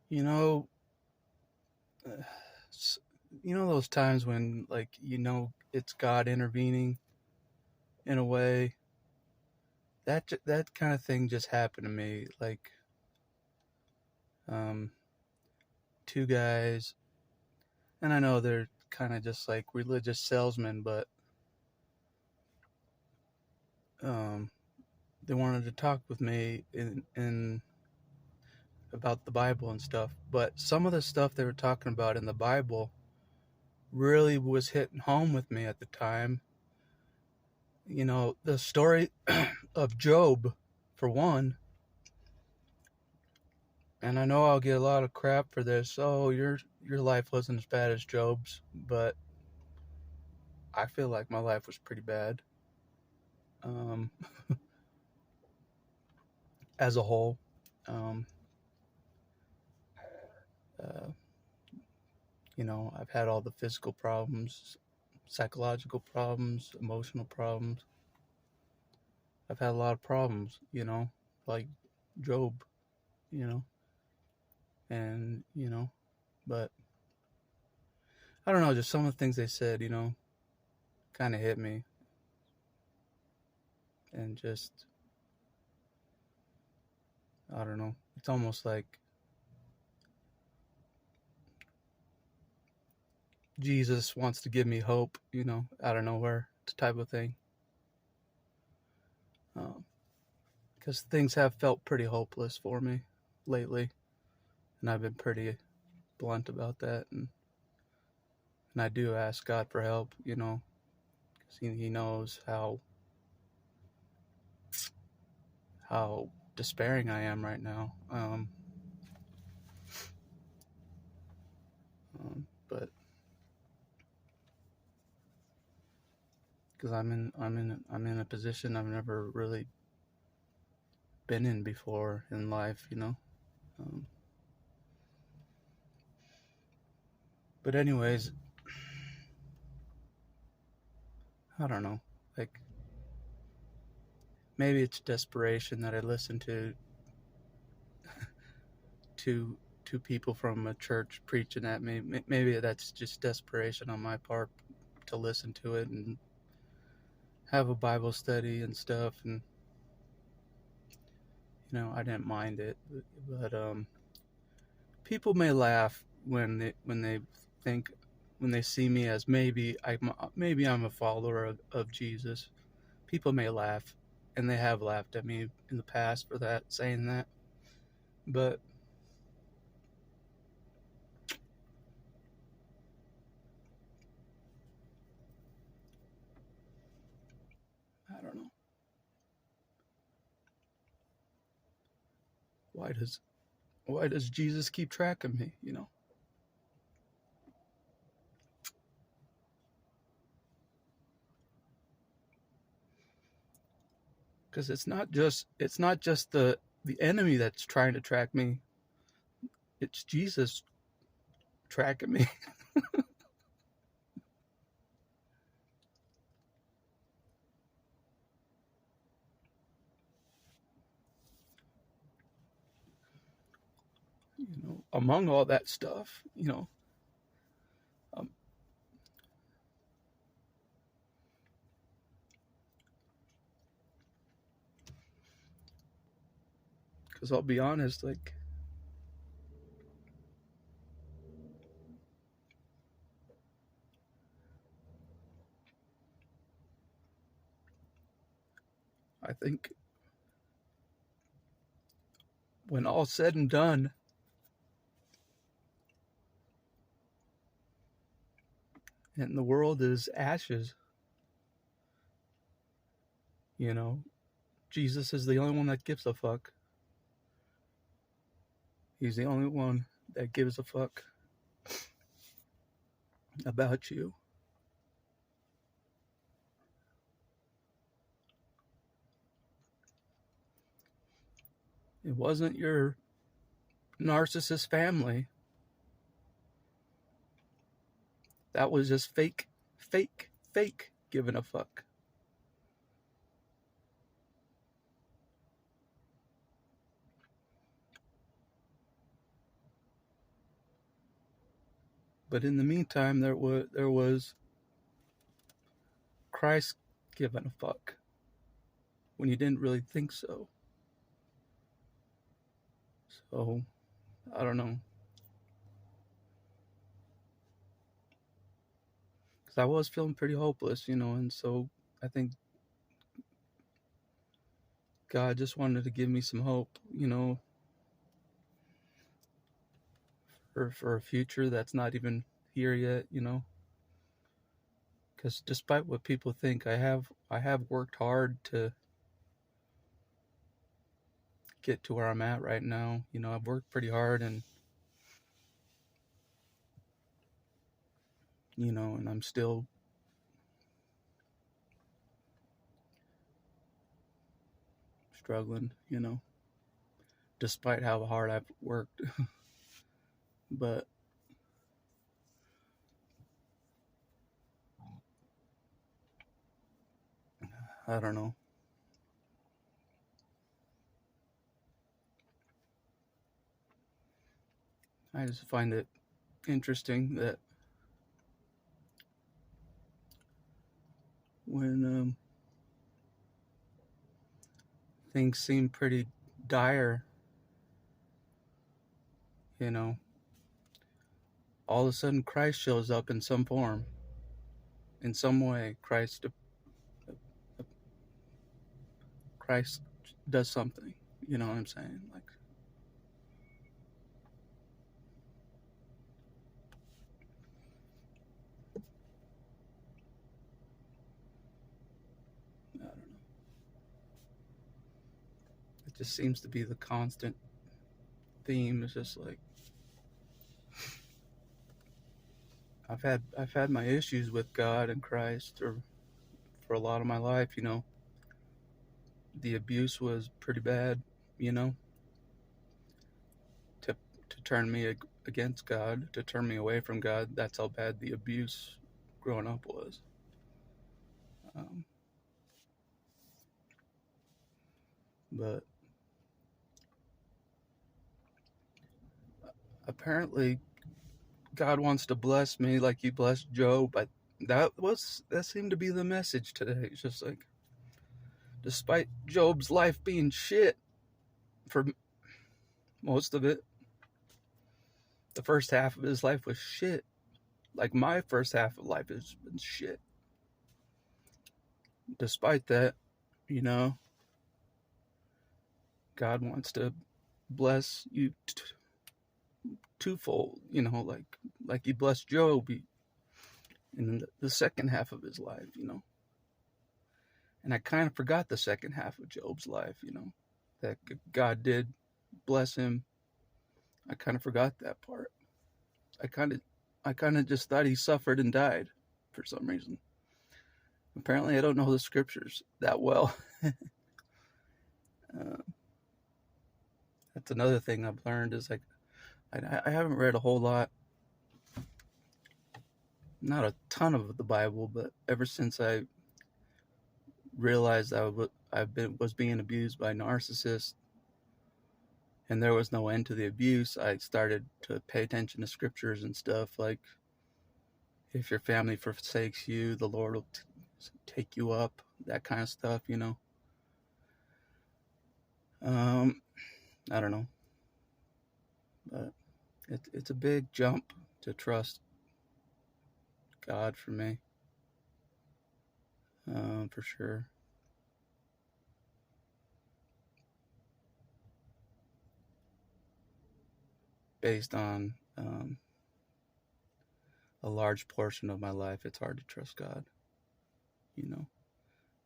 You know, uh, those times when it's God intervening in a way. That kind of thing just happened to me. Um, two guys, and I know they're kind of just like religious salesmen, but um, they wanted to talk with me in about the Bible and stuff. But some of the stuff they were talking about in the Bible really was hitting home with me at the time. The story of Job, for one, and I know I'll get a lot of crap for this. Oh, your life wasn't as bad as Job's, but I feel like my life was pretty bad, um, as a whole. Um, uh, I've had all the physical problems, psychological problems, emotional problems. I've had a lot of problems, like Job, you know, and, but I don't know, just some of the things they said, kind of hit me. And just, I don't know, it's almost like Jesus wants to give me hope, out of nowhere, type of thing. Because things have felt pretty hopeless for me lately, and I've been pretty blunt about that, and I do ask God for help, because He knows how despairing I am right now. But because I'm in a position I've never really been in before in life, Um, but anyways, I don't know. Like, maybe it's desperation that I listen to two people from a church preaching at me. Maybe that's just desperation on my part to listen to it and have a Bible study and stuff. And I didn't mind it, but people may laugh think when they see me as maybe I'm a follower of Jesus. People may laugh, and they have laughed at me in the past for that, saying that. But I don't know. Why does Jesus keep track of me? Because it's not just the enemy that's trying to track me. It's Jesus tracking me. Among all that stuff. Um, because I'll be honest, like, I think when all's said and done, and the world is ashes, you know, Jesus is the only one that gives a fuck. He's the only one that gives a fuck about you. It wasn't your narcissist family. That was just fake giving a fuck. But in the meantime, there was Christ giving a fuck when you didn't really think so. So, I don't know. Because I was feeling pretty hopeless, and so I think God just wanted to give me some hope, for a future that's not even here yet, Because despite what people think, I have worked hard to get to where I'm at right now. I've worked pretty hard, and I'm still struggling, despite how hard I've worked. But I don't know. I just find it interesting that when things seem pretty dire, you know, all of a sudden Christ shows up in some form, in some way. Christ does something. You know what I'm saying? Like, I don't know. It just seems to be the constant theme. It's just like I've had my issues with God and Christ for a lot of my life. The abuse was pretty bad. You know, to turn me against God, to turn me away from God. That's how bad the abuse growing up was. Um, but apparently, God wants to bless me like He blessed Job. But that seemed to be the message today. It's just like, despite Job's life being shit for most of it, the first half of his life was shit. Like my first half of life has been shit. Despite that, you know, God wants to bless you twofold. Like He blessed Job in the second half of his life. And I kind of forgot the second half of Job's life. That God did bless him. I kind of forgot that part. I kind of just thought he suffered and died for some reason. Apparently, I don't know the scriptures that well. That's another thing I've learned is like I haven't read a whole lot, not a ton of the Bible, but ever since I realized was being abused by narcissists, and there was no end to the abuse, I started to pay attention to scriptures and stuff like, if your family forsakes you, the Lord will take you up, that kind of stuff. I don't know, but it's a big jump to trust God for me, for sure. Based on a large portion of my life, it's hard to trust God,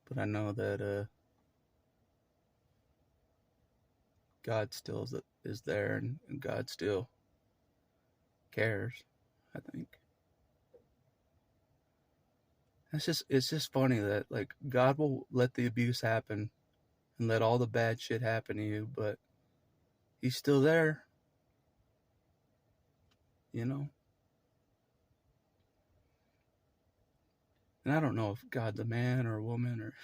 but I know that God still is there, and God still cares, I think. It's just funny that like God will let the abuse happen and let all the bad shit happen to you, but He's still there, you know. And I don't know if God's a man or a woman, or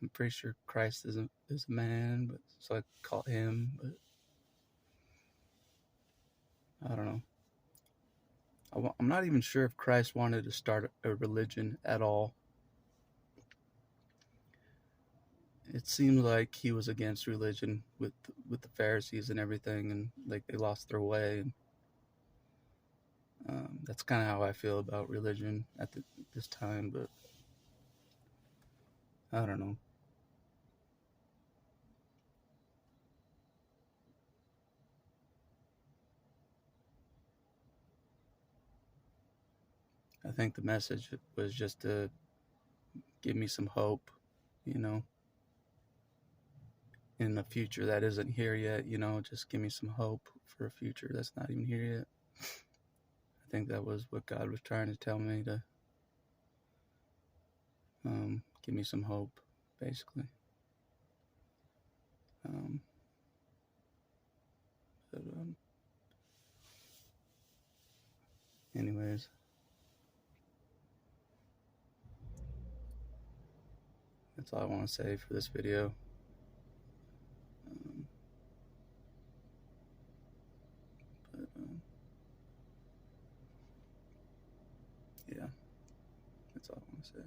I'm pretty sure Christ is a man, but so I call Him. But I don't know. I'm not even sure if Christ wanted to start a religion at all. It seems like he was against religion with the Pharisees and everything, and like they lost their way. And that's kind of how I feel about religion at this time. But I don't know. I think the message was just to give me some hope, you know, in a future that isn't here yet. You know, just give me some hope for a future that's not even here yet. I think that was what God was trying to tell me, to give me some hope, basically. Um, but anyways, that's all I want to say for this video. But yeah, that's all I want to say.